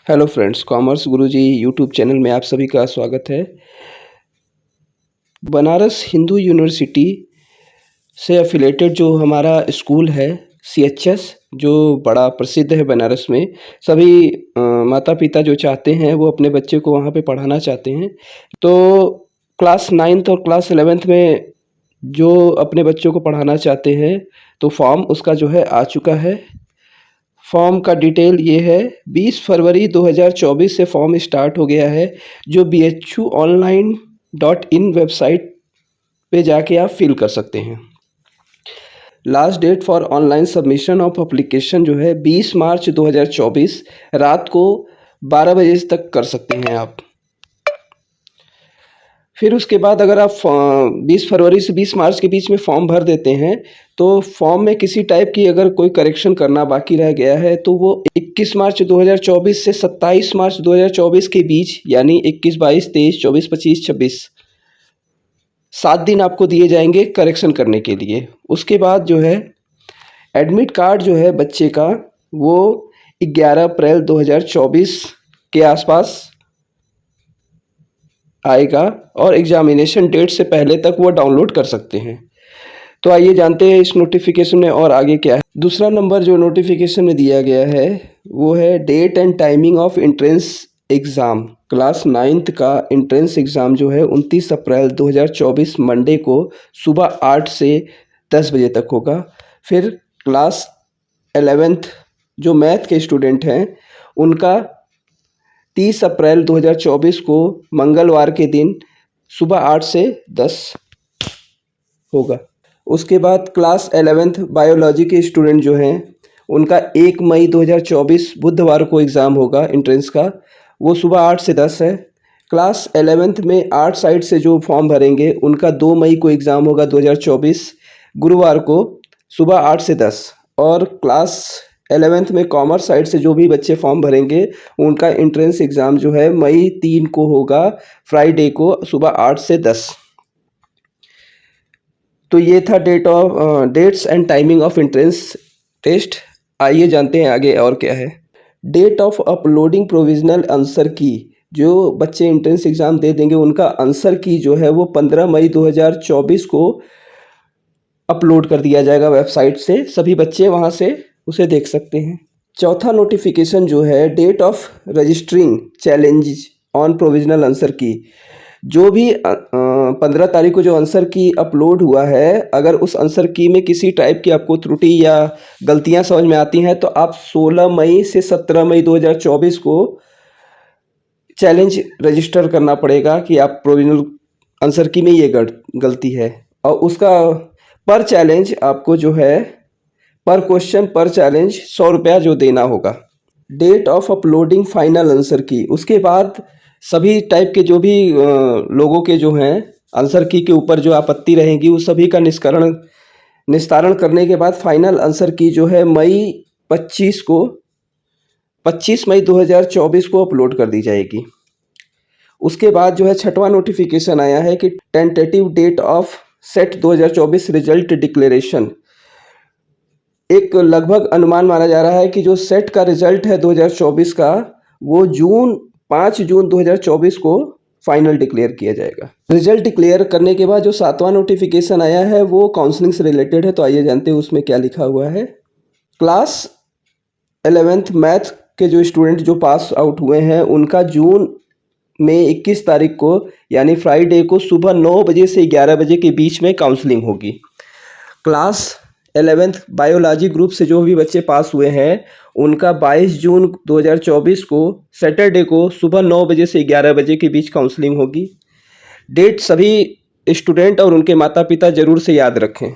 Hello friends, commerce गुरुजी YouTube channel में आप सभी का स्वागत है। बनारस हिंदू यूनिवर्सिटी से एफिलेटेड जो हमारा स्कूल है सीएचएस, जो बड़ा प्रसिद्ध है बनारस में। सभी माता पिता जो चाहते हैं वो अपने बच्चे को वहाँ पे पढ़ाना चाहते हैं। तो क्लास 9th और क्लास 11th में जो अपने बच्चों को पढ़ाना चाहते हैं तो फॉर्म उसका जो है आ चुका है। फॉर्म का डिटेल ये है, 20 फरवरी 2024 से फॉर्म स्टार्ट हो गया है, जो bhuonline.in वेबसाइट पे जाके आप फिल कर सकते हैं। Last date for online submission of application जो है 20 मार्च 2024 रात को 12 बजे तक कर सकते हैं आप। फिर उसके बाद अगर आप 20 फरवरी से 20 मार्च के बीच में फॉर्म भर देते हैं तो फॉर्म में किसी टाइप की अगर कोई करेक्शन करना बाकी रह गया है तो वो 21 मार्च 2024 से 27 मार्च 2024 के बीच, यानी 21, 22, 23, 24, 25, 26 7 दिन आपको दिए जाएंगे करेक्शन करने के लिए। उसके बाद जो है एडमिट कार्ड जो है बच्चे का वो 11 अप्रैल 2024 के आसपास आएगा और एग्जामिनेशन डेट से पहले तक वो डाउनलोड कर सकते हैं। तो आइए जानते हैं इस नोटिफिकेशन में और आगे क्या है। दूसरा नंबर जो नोटिफिकेशन में दिया गया है वो है date and timing of entrance exam. Class 9th का एंट्रेंस एग्ज़ाम जो है 29 अप्रैल 2024 मंडे को सुबह 8 से 10 बजे तक होगा। फिर क्लास 11th जो मैथ के स्टूडेंट हैं उनका 30 अप्रैल 2024 को मंगलवार के दिन सुबह 8 से 10 होगा। उसके बाद क्लास 11th बायोलॉजी के स्टूडेंट जो हैं उनका 1 मई 2024 बुधवार को एग्ज़ाम होगा एंट्रेंस का, वो सुबह 8 से 10 है। क्लास 11th में आर्ट साइड से जो फॉर्म भरेंगे उनका 2 मई को एग्ज़ाम होगा 2024 गुरुवार को सुबह 8 से 10। और क्लास 11th में कॉमर्स साइड से जो भी बच्चे फॉर्म भरेंगे उनका एंट्रेंस एग्ज़ाम जो है मई 3 को होगा, फ्राइडे को सुबह 8 से 10। तो ये था dates and timing of entrance test. आइए जानते हैं आगे और क्या है। Date of uploading provisional answer key, जो बच्चे एंट्रेंस एग्ज़ाम दे देंगे उनका आंसर की जो है वो 15 मई 2024 को अपलोड कर दिया जाएगा वेबसाइट से। सभी बच्चे वहाँ से उसे देख सकते हैं। चौथा नोटिफिकेशन जो है date of registering challenge on provisional answer key, जो भी 15 तारीख को जो आंसर की अपलोड हुआ है, अगर उस आंसर की में किसी टाइप की आपको त्रुटि या गलतियां समझ में आती हैं तो आप 16 मई से 17 मई 2024 को चैलेंज रजिस्टर करना पड़ेगा कि आप प्रोविजनल आंसर की में ये गलती है। और उसका पर चैलेंज आपको जो है पर क्वेश्चन पर चैलेंज 100 रुपया जो देना होगा। Date of uploading final answer key, उसके बाद सभी टाइप के जो भी लोगों के जो हैं आंसर की के ऊपर जो आपत्ति रहेगी उस सभी का निस्तारण करने के बाद फाइनल आंसर की जो है 25 मई 2024 को अपलोड कर दी जाएगी। उसके बाद जो है छठवां नोटिफिकेशन आया है कि tentative date of set 2024 result declaration. एक लगभग अनुमान माना जा रहा है कि जो सेट का रिजल्ट है 2024 का वो 5 जून 2024 को फाइनल डिक्लेयर किया जाएगा। रिजल्ट डिक्लेयर करने के बाद जो 7वां नोटिफिकेशन आया है वो काउंसलिंग से रिलेटेड है। तो आइए जानते हैं उसमें क्या लिखा हुआ है। क्लास 11th मैथ के जो स्टूडेंट जो पास आउट हुए हैं उनका जून में 21 तारीख को यानी फ्राइडे को सुबह 9 बजे से 11 बजे के बीच में काउंसलिंग होगी। क्लास 11th बायोलॉजी ग्रुप से जो भी बच्चे पास हुए हैं उनका 22 जून 2024 को सैटरडे को सुबह 9 बजे से 11 बजे के बीच काउंसलिंग होगी। डेट सभी स्टूडेंट और उनके माता पिता ज़रूर से याद रखें।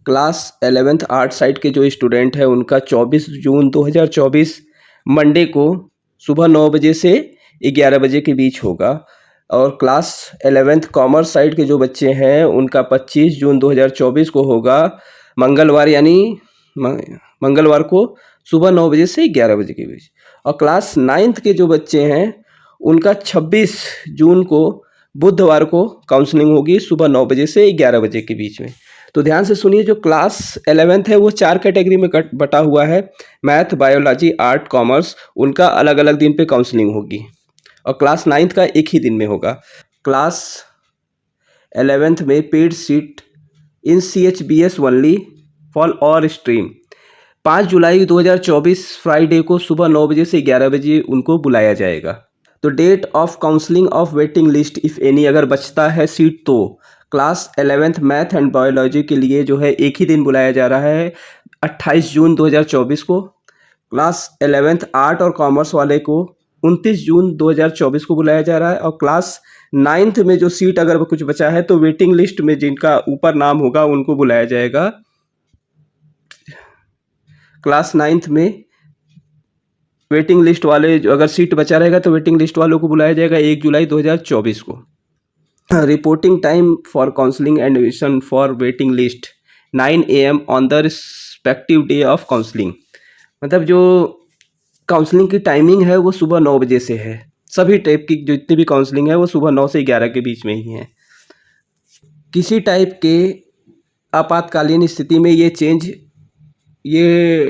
क्लास 11th आर्ट साइड के जो स्टूडेंट हैं उनका 24 जून 2024 मंडे को सुबह 9 बजे से 11 बजे के बीच होगा। और क्लास 11th कॉमर्स साइड के जो बच्चे हैं उनका 25 जून 2024 को होगा, मंगलवार, यानी मंगलवार को सुबह 9 बजे से 11 बजे के बीच। और क्लास 9th के जो बच्चे हैं उनका 26 जून को बुधवार को काउंसलिंग होगी सुबह 9 बजे से 11 बजे के बीच में। तो ध्यान से सुनिए, जो क्लास 11th है वो 4 कैटेगरी में बटा हुआ है। मैथ, बायोलॉजी, आर्ट, कॉमर्स, उनका अलग अलग दिन पे काउंसलिंग होगी और क्लास 9th का एक ही दिन में होगा। क्लास 11th में paid seat in CHBS only for all stream. 5 July 2024 Friday को सुबह 9 बजे से 11 बजे उनको बुलाया जाएगा। तो date of counselling of waiting list if any, अगर बचता है सीट तो class 11th math and biology के लिए जो है एक ही दिन बुलाया जा रहा है 28 जून 2024 को। क्लास 11th आर्ट और कॉमर्स वाले को 29 जून 2024 को बुलाया जा रहा है। और क्लास 9th में जो सीट अगर कुछ बचा है तो वेटिंग लिस्ट में जिनका ऊपर नाम होगा उनको बुलाया जाएगा। क्लास 9th में वेटिंग लिस्ट वाले जो अगर सीट बचा रहेगा तो वेटिंग लिस्ट वालों को बुलाया जाएगा 1 जुलाई 2024 को। Reporting time for counselling and admission for waiting list 9 AM on the respective day of counselling. मतलब जो काउंसलिंग की टाइमिंग है वो सुबह 9 बजे से है। सभी टाइप की जितनी भी काउंसलिंग है वो सुबह 9 से 11 के बीच में ही है। किसी टाइप के आपातकालीन स्थिति में ये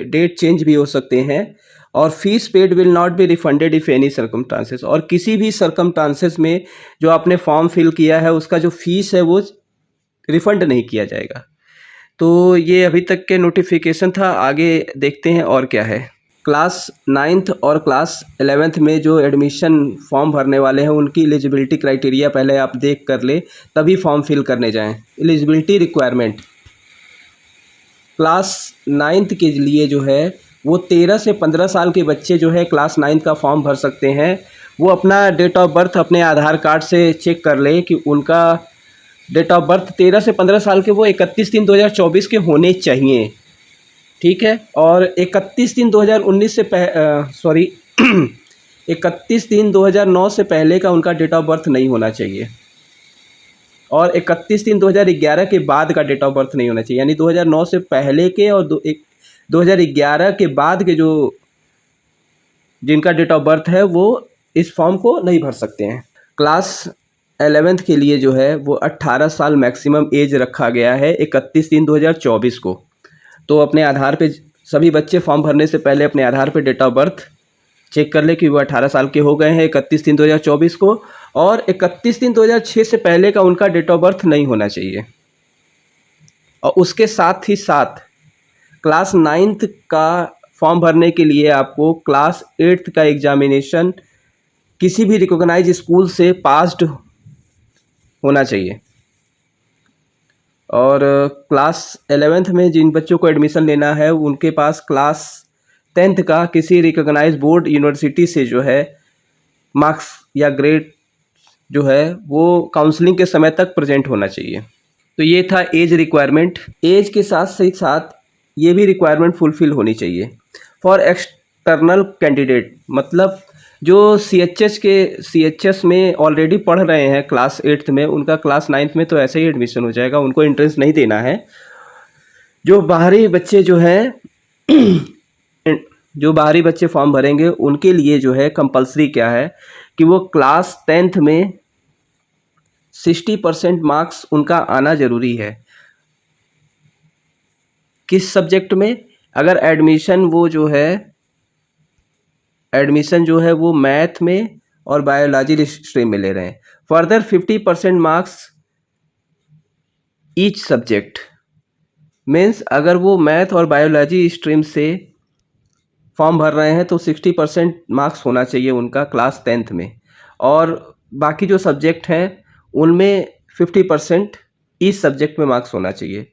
डेट चेंज भी हो सकते हैं। और fees paid will not be refunded if any circumstances. और किसी भी सर्कमस्टांसेस में जो आपने फॉर्म फिल किया है उसका जो फीस है वो रिफ़ंड नहीं किया जाएगा। तो ये अभी तक के नोटिफिकेशन था, आगे देखते हैं और क्या है। क्लास 9th और क्लास 11th में जो एडमिशन फॉर्म भरने वाले हैं उनकी एलिजिबिलिटी क्राइटेरिया पहले आप देख कर ले, तभी फॉर्म फिल करने जाएं। एलिजिबिलिटी रिक्वायरमेंट क्लास 9th के लिए जो है वो 13 से 15 साल के बच्चे जो है क्लास 9th का फॉर्म भर सकते हैं। वो अपना डेट ऑफ बर्थ अपने आधार कार्ड से चेक कर ले कि उनका डेट ऑफ बर्थ 13 से 15 साल के वो 31/3/2024 के होने चाहिए, ठीक है। और 31/3/2019 से 31/3/2009 से पहले का उनका डेट ऑफ बर्थ नहीं होना चाहिए। और 31/3/2011 के बाद का डेट ऑफ बर्थ नहीं होना चाहिए। यानी 2009 से पहले के और 2011 के बाद के जो जिनका डेट ऑफ बर्थ है वो इस फॉर्म को नहीं भर सकते हैं। क्लास 11th के लिए जो है वो 18 साल मैक्सिमम एज रखा गया है 31/3/2024 को। तो अपने आधार पे सभी बच्चे फॉर्म भरने से पहले अपने आधार पे डेट ऑफ बर्थ चेक कर ले कि वो 18 साल के हो गए हैं 31/3/2024 को। और 31/3/2006 से पहले का उनका डेट ऑफ बर्थ नहीं होना चाहिए। और उसके साथ ही साथ क्लास 9th का फॉर्म भरने के लिए आपको क्लास 8th का एग्जामिनेशन किसी भी रिकॉग्नाइज स्कूल से पास्ड होना चाहिए। और क्लास 11th में जिन बच्चों को एडमिशन लेना है उनके पास क्लास 10th का किसी रिकॉग्नाइज बोर्ड यूनिवर्सिटी से जो है मार्क्स या ग्रेड जो है वो काउंसलिंग के समय तक प्रेजेंट होना चाहिए। तो ये था एज रिक्वायरमेंट। एज के साथ ही साथ ये भी रिक्वायरमेंट फुलफिल होनी चाहिए फॉर एक्सटर्नल कैंडिडेट। मतलब जो CHS में ऑलरेडी पढ़ रहे हैं क्लास 8th में, उनका क्लास 9th में तो ऐसे ही एडमिशन हो जाएगा, उनको एंट्रेंस नहीं देना है। जो बाहरी बच्चे जो हैं जो बाहरी बच्चे फॉर्म भरेंगे उनके लिए जो है कंपलसरी क्या है कि वो क्लास 10th में 60% मार्क्स उनका आना ज़रूरी है। किस सब्जेक्ट में? अगर एडमिशन जो है वो मैथ में और बायोलॉजी स्ट्रीम में ले रहे हैं। Further 50% marks each subject means अगर वो मैथ और बायोलॉजी स्ट्रीम से फॉर्म भर रहे हैं तो 60% मार्क्स होना चाहिए उनका क्लास 10th में। और बाकी जो सब्जेक्ट हैं उनमें 50% ईच सब्जेक्ट में मार्क्स होना चाहिए।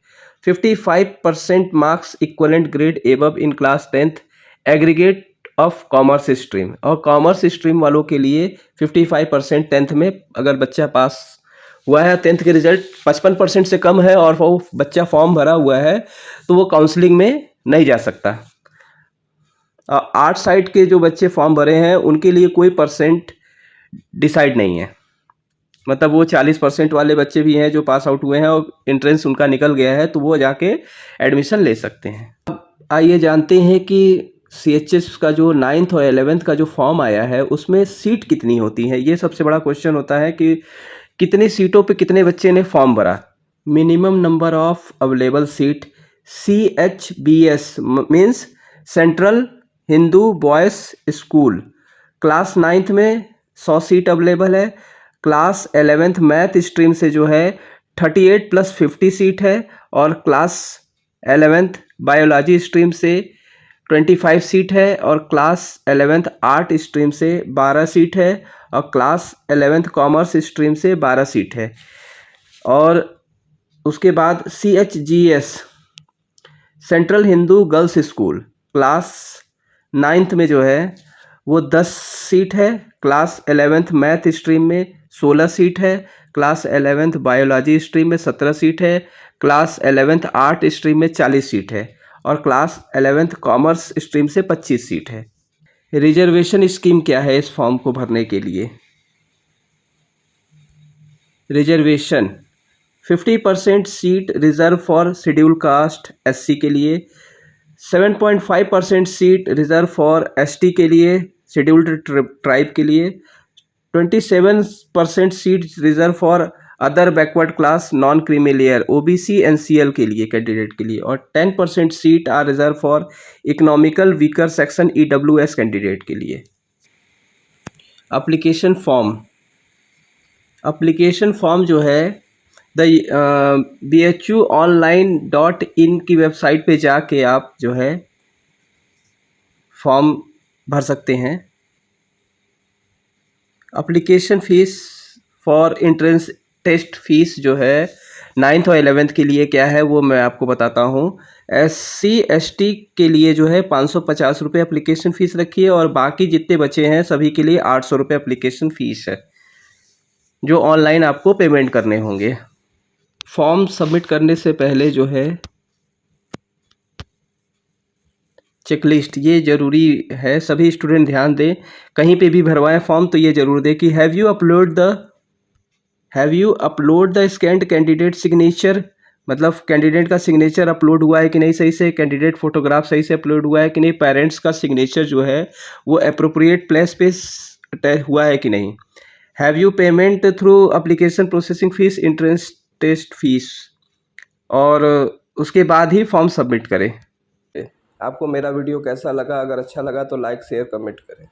55% marks equivalent grade above in class 10th aggregate of commerce stream. और कॉमर्स स्ट्रीम वालों के लिए 55% 10th में अगर बच्चा पास हुआ है, 10th के रिजल्ट 55% से कम है और वो बच्चा फॉर्म भरा हुआ है तो वो काउंसलिंग में नहीं जा सकता। आर्ट साइड के जो बच्चे फॉर्म भरे हैं उनके लिए कोई परसेंट डिसाइड नहीं है। मतलब वो 40% वाले बच्चे भी हैं जो पास आउट हुए हैं और एंट्रेंस उनका निकल गया है तो वो जाके एडमिशन ले सकते हैं। अब आइए जानते हैं कि CHS का जो 9th और 11th का जो फॉर्म आया है उसमें सीट कितनी होती है। ये सबसे बड़ा क्वेश्चन होता है कि कितनी सीटों पे कितने बच्चे ने फॉर्म भरा। minimum number of available seat, CHBS means central Hindu boys school, class 9th में 100 सीट अवेलेबल है। क्लास 11th मैथ स्ट्रीम से जो है 38 + 50 सीट है, और क्लास 11th बायोलॉजी स्ट्रीम से 25 सीट है, और क्लास 11th आर्ट स्ट्रीम से 12 सीट है, और क्लास 11th कॉमर्स स्ट्रीम से 12 सीट है। और उसके बाद CHGS central Hindu girls school, class 9th में जो है वो 10 सीट है। क्लास 11th मैथ स्ट्रीम में 16 सीट है। क्लास 11th बायोलॉजी स्ट्रीम में 17 सीट है। क्लास 11th आर्ट स्ट्रीम में 40 सीट है, और क्लास 11th कॉमर्स स्ट्रीम से 25 सीट है। रिजर्वेशन स्कीम क्या है इस फॉर्म को भरने के लिए? Reservation 50% seat reserve for schedule caste SC के लिए, 7.5% सीट रिजर्व फॉर ST के लिए, शेड्यूल्ड ट्राइब के लिए, 27% seat reserve for other backward class non creamy layer OBC NCL के लिए कैंडिडेट के लिए, और 10% seat are reserve for economical weaker section EWS candidate के लिए। एप्लीकेशन फॉर्म जो है द BHUonline.in की वेबसाइट पे जाके आप जो है फॉर्म भर सकते हैं। Application fees for entrance test fees जो है 9th और 11th के लिए क्या है वो मैं आपको बताता हूँ। SC ST के लिए जो है 550 रुपये एप्लीकेशन फ़ीस रखी है, और बाकी जितने बचे हैं सभी के लिए 800 रुपये एप्लीकेशन फ़ीस है, जो ऑनलाइन आपको पेमेंट करने होंगे। फॉर्म सबमिट करने से पहले जो है चेकलिस्ट, ये ज़रूरी है, सभी स्टूडेंट ध्यान दें। कहीं पे भी भरवाएं फॉर्म तो ये ज़रूर दें कि have you upload the scanned candidate signature, मतलब कैंडिडेट का सिग्नेचर अपलोड हुआ है कि नहीं सही से, कैंडिडेट फोटोग्राफ सही से अपलोड हुआ है कि नहीं, पेरेंट्स का सिग्नेचर जो है वो अप्रोप्रिएट प्लेस पे हुआ है कि नहीं। Have you payment through application processing fees, entrance test fees, और उसके बाद ही फॉर्म सबमिट करें। आपको मेरा वीडियो कैसा लगा? अगर अच्छा लगा तो लाइक शेयर कमेंट करें।